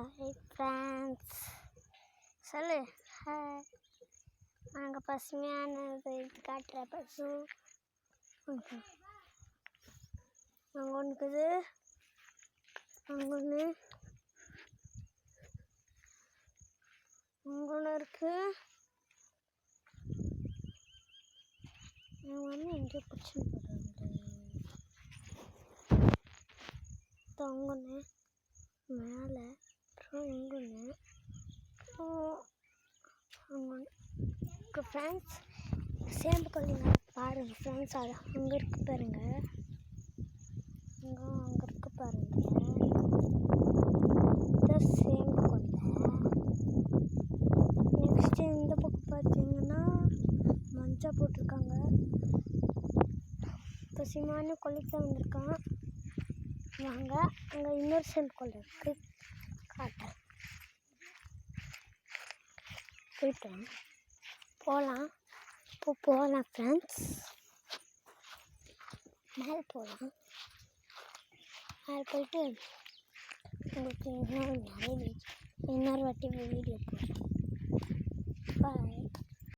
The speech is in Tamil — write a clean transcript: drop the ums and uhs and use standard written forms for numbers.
ஹாய் ஃப்ரெண்ட்ஸ், சொல்லு ஹாய். நாங்கள் பசுமையானது இது காட்டுற பசு அங்கே ஒன்றுக்குது, அங்கே ஒன்று இருக்கு. நான் வந்து எங்கேயோ பிடிச்சின்னு போடுறாங்க தொங்குன்னு மேலே, அப்புறம் எங்குன்னு அங்கே ஃப்ரெண்ட்ஸ் சேம்பு கொல்லிங்க பாருங்கள் ஃப்ரெண்ட்ஸ். அது அங்கே இருக்கு பாருங்க, அங்கே இருக்கு பாருங்க. இதுதான் சேம்பு கொல்லை. நெக்ஸ்ட்டு இந்த பக்கம் பார்த்தீங்கன்னா மஞ்சள் போட்டிருக்காங்க. பசுமையான கொல்லைக்கு தான் வந்திருக்கான். வாங்க அங்கே இன்னொரு சேம்பு கொல்லை இருக்கு, காட்டுறேன். போயிட்டோம், போகலாம். இப்போ போகலாம் ஃப்ரெண்ட்ஸ், மேலே போகலாம். மேலே போயிட்டு உங்களுக்கு இன்னொரு வாட்டி வீடியோ போடுறேன். பாய்.